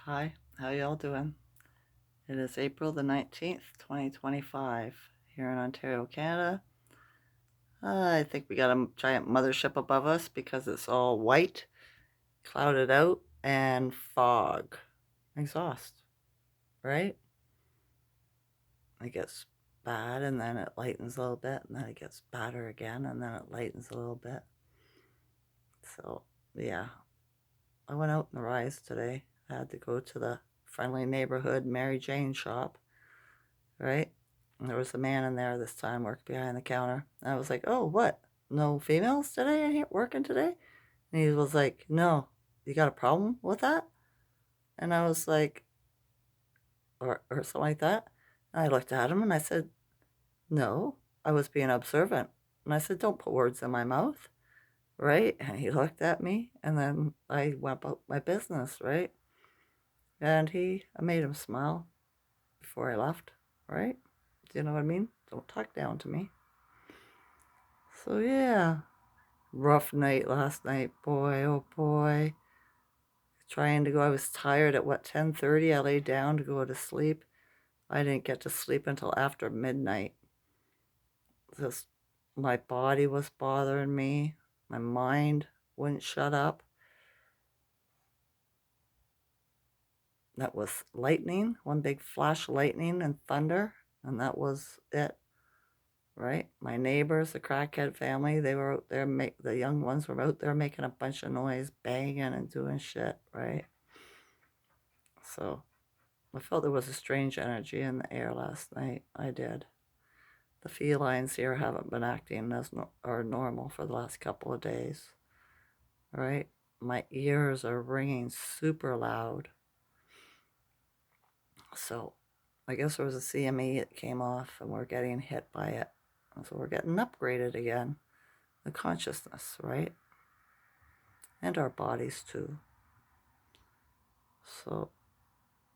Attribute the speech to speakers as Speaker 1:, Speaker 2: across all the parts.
Speaker 1: Hi, how y'all doing? It is April the 19th, 2025, here in Ontario, Canada. I think we got a giant mothership above us because it's all white, clouded out, and fog. Exhaust, right? It gets bad and then it lightens a little bit, and then it gets badder again, and then it lightens a little bit. So, yeah, I went out in the rise today. I had to go to the friendly neighborhood Mary Jane shop, right? And there was a man in there this time working behind the counter. And I was like, oh, what? No females today in here working today? And he was like, no, you got a problem with that? And I was like, or something like that. And I looked at him and I said, no, I was being observant. And I said, don't put words in my mouth, right? And he looked at me and then I went about my business, right? And I made him smile before I left, right? Do you know what I mean? Don't talk down to me. So yeah, rough night last night, boy, oh boy. Trying to go, I was tired at what, 10:30? I lay down to go to sleep. I didn't get to sleep until after midnight. Just my body was bothering me. My mind wouldn't shut up. That was lightning, one big flash of lightning and thunder, and that was it. Right? My neighbors, the crackhead family, they were out there, the young ones were out there making a bunch of noise, banging and doing shit, right? So I felt there was a strange energy in the air last night. I did. The felines here haven't been acting as or normal for the last couple of days, right? My ears are ringing super loud. So I guess there was a CME that came off and we're getting hit by it. So we're getting upgraded again. The consciousness, right? And our bodies too. So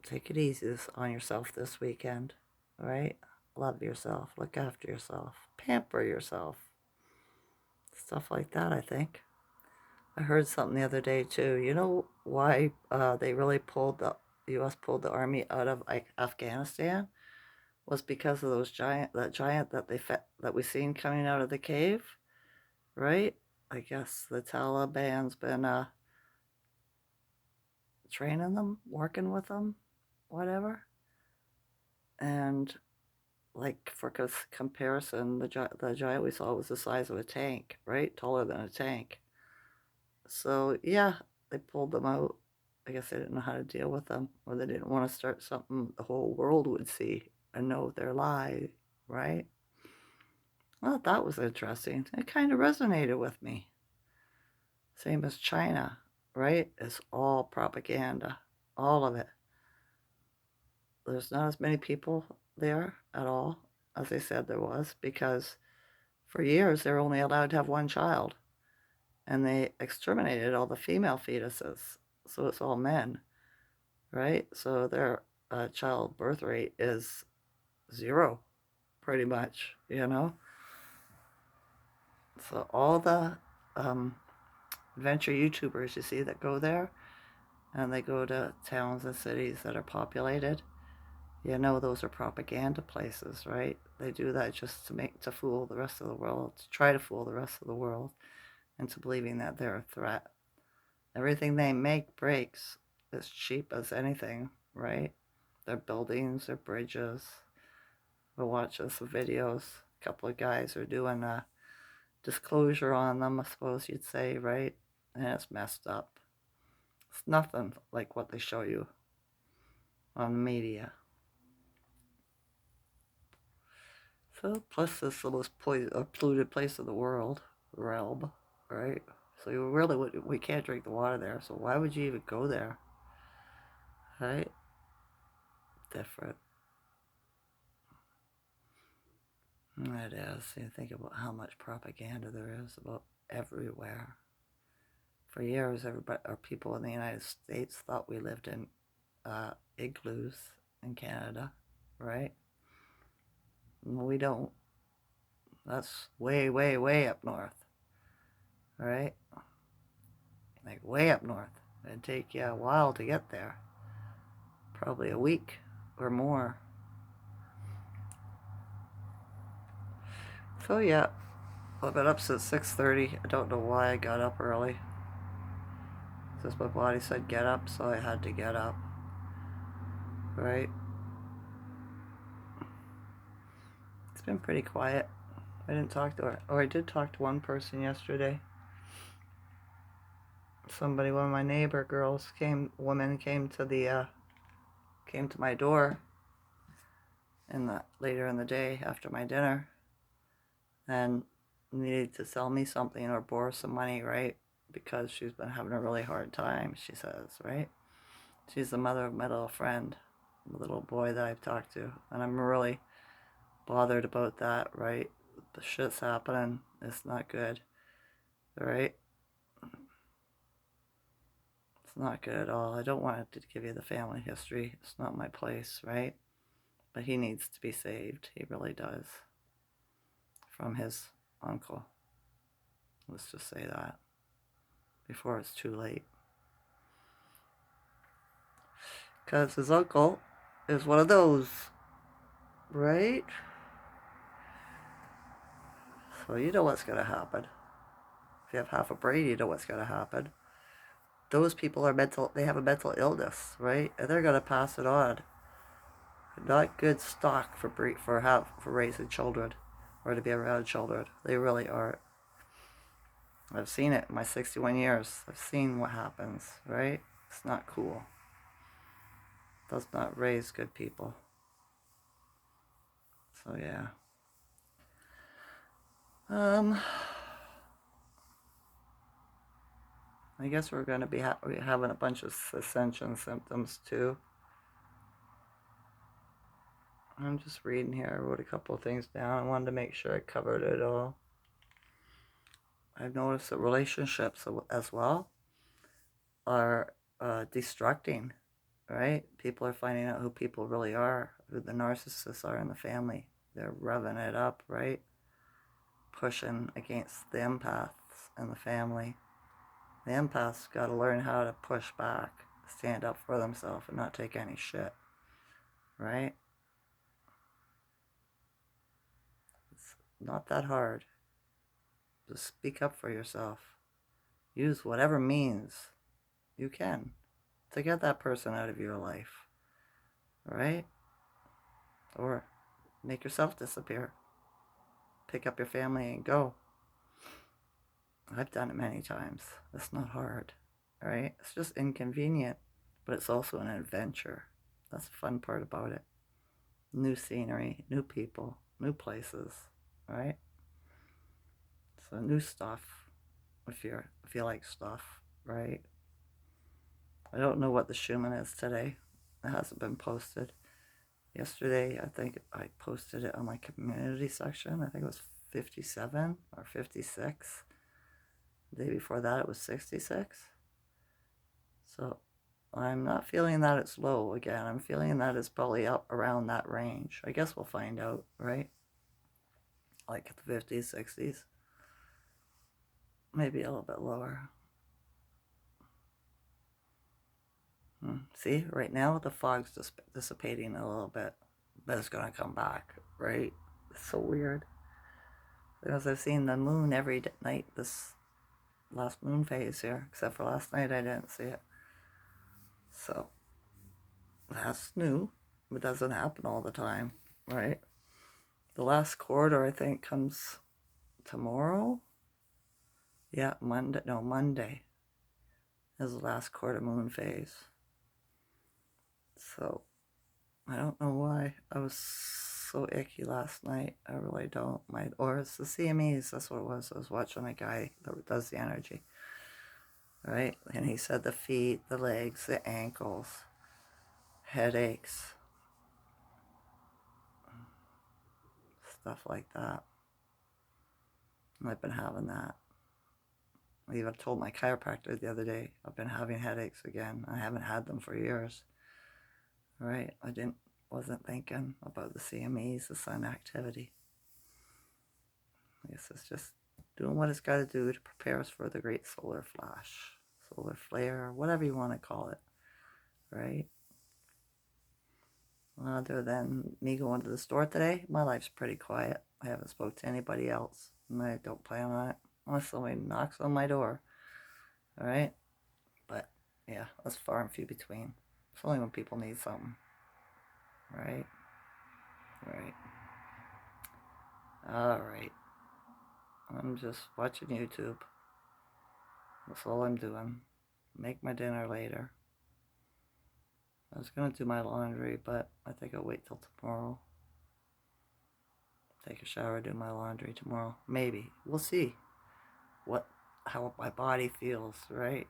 Speaker 1: take it easy on yourself this weekend, right? Love yourself, look after yourself, pamper yourself, stuff like that, I think. I heard something the other day too. You know why they really the U.S. pulled the army out of Afghanistan was because of that giant that we seen coming out of the cave, right? I guess the Taliban's been training them, working with them, whatever. And like for comparison, the giant we saw was the size of a tank, right? Taller than a tank. So yeah, they pulled them out. I guess they didn't know how to deal with them, or they didn't want to start something the whole world would see and know their lie, right? Well, that was interesting. It kind of resonated with me. Same as China, right? It's all propaganda, all of it. There's not as many people there at all as they said there was because for years they were only allowed to have one child and they exterminated all the female fetuses. So it's all men, right? So their child birth rate is zero, pretty much, you know? So all the um, adventure YouTubers you see that go there and they go to towns and cities that are populated, you know those are propaganda places, right? They do that just to fool the rest of the world, to try to fool the rest of the world into believing that they're a threat. Everything they make breaks as cheap as anything, right? Their buildings, their bridges. We're watching some videos. A couple of guys are doing a disclosure on them, I suppose you'd say, right? And it's messed up. It's nothing like what they show you on the media. So, plus this is the most polluted place in the world, realm, right? So you really we can't drink the water there. So why would you even go there, right? Different. It is. You think about how much propaganda there is about everywhere. For years, everybody or people in the United States thought we lived in igloos in Canada, right? No, we don't. That's way, way, way up north, right? Like way up north. It'd take you a while to get there. probably a week or more. So yeah, I've been up since 6:30. I don't know why I got up early. Just my body said get up, so I had to get up. Right? It's been pretty quiet. I didn't talk to her. Or I did talk to one person yesterday. Somebody, one of my neighbor girls woman came to my door later in the day after my dinner and needed to sell me something or borrow some money, right? Because she's been having a really hard time, she says, right? She's the mother of my little friend, the little boy that I've talked to, and I'm really bothered about that, right? The shit's happening. It's not good, right? It's not good at all. I don't want to give you the family history. It's not my place, right? But he needs to be saved. He really does. From his uncle. Let's just say that. Before it's too late. Because his uncle is one of those, right? So you know what's going to happen. If you have half a brain, you know what's going to happen. Those people they have a mental illness, right? And they're going to pass it on. Not good stock for raising children or to be around children. They really aren't. I've seen it in my 61 years. I've seen what happens, right? It's not cool. It does not raise good people. So yeah. I guess we're going to be having a bunch of Ascension symptoms too. I'm just reading here. I wrote a couple of things down. I wanted to make sure I covered it all. I've noticed that relationships as well are destructing, right? People are finding out who people really are, who the narcissists are in the family. They're revving it up, right? Pushing against the empaths in the family. The empaths got to learn how to push back, stand up for themselves, and not take any shit, right? It's not that hard. Just speak up for yourself. Use whatever means you can to get that person out of your life, right? Or make yourself disappear. Pick up your family and go. I've done it many times. It's not hard, right? It's just inconvenient, but it's also an adventure. That's the fun part about it. New scenery, new people, new places, right? So new stuff, if you like stuff, right? I don't know what the Schuman is today. It hasn't been posted. Yesterday, I think I posted it on my community section. I think it was 57 or 56. The day before that, it was 66. So I'm not feeling that it's low again. I'm feeling that it's probably up around that range. I guess we'll find out, right? Like the 50s, 60s. Maybe a little bit lower. See, right now the fog's just dissipating a little bit, but it's going to come back, right? It's so weird. Because I've seen the moon every night this last moon phase here, except for last night I didn't see it. So that's new. It doesn't happen all the time, right? The last quarter, I think, comes tomorrow. Yeah, Monday is the last quarter moon phase. So I don't know why I was so icky last night. I really don't. Or it's the CMEs. That's what it was. I was watching a guy that does the energy, right? And he said the feet, the legs, the ankles, headaches, stuff like that. And I've been having that. I even told my chiropractor the other day, I've been having headaches again. I haven't had them for years. Right? Wasn't thinking about the CMEs, the sun activity. I guess it's just doing what it's got to do to prepare us for the great solar flash, solar flare, whatever you want to call it. Right? Other than me going to the store today, my life's pretty quiet. I haven't spoke to anybody else, and I don't plan on it unless somebody knocks on my door. All right, but yeah, that's far and few between. It's only when people need something, right? Right. All right. I'm just watching YouTube. That's all I'm doing. Make my dinner later. I was gonna do my laundry, but I think I'll wait till tomorrow. Take a shower, do my laundry tomorrow. Maybe. We'll see how my body feels, right?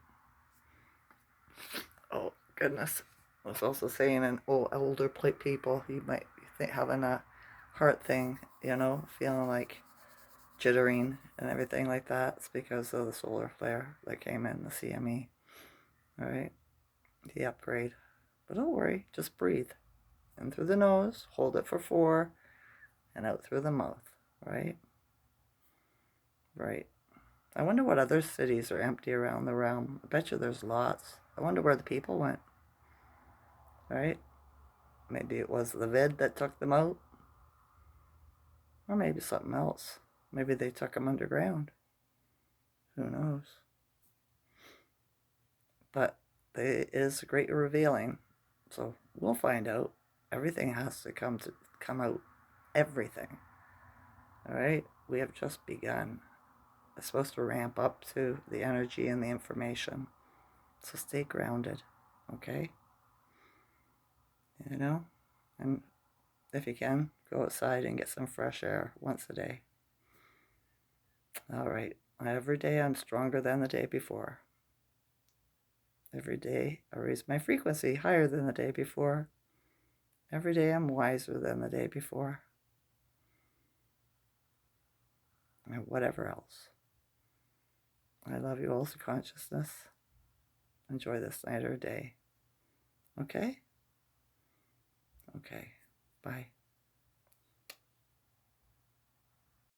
Speaker 1: Oh, goodness. I was also saying in older people, you might be having a heart thing, feeling like jittering and everything like that. It's because of the solar flare that came in, the CME, all right? The upgrade. But don't worry, just breathe. In through the nose, hold it for 4, and out through the mouth, right? Right. I wonder what other cities are empty around the realm. I bet you there's lots. I wonder where the people went, right? Maybe it was the vid that took them out, or maybe something else. Maybe they took them underground. Who knows? But it is a great revealing, so we'll find out. Everything has to come out. Everything. All right. We have just begun. It's supposed to ramp up to the energy and the information. So stay grounded, okay? And if you can, go outside and get some fresh air once a day. All right. Every day I'm stronger than the day before. Every day I raise my frequency higher than the day before. Every day I'm wiser than the day before. And whatever else. I love you all to consciousness. Enjoy this night or day. Okay? Okay. Bye.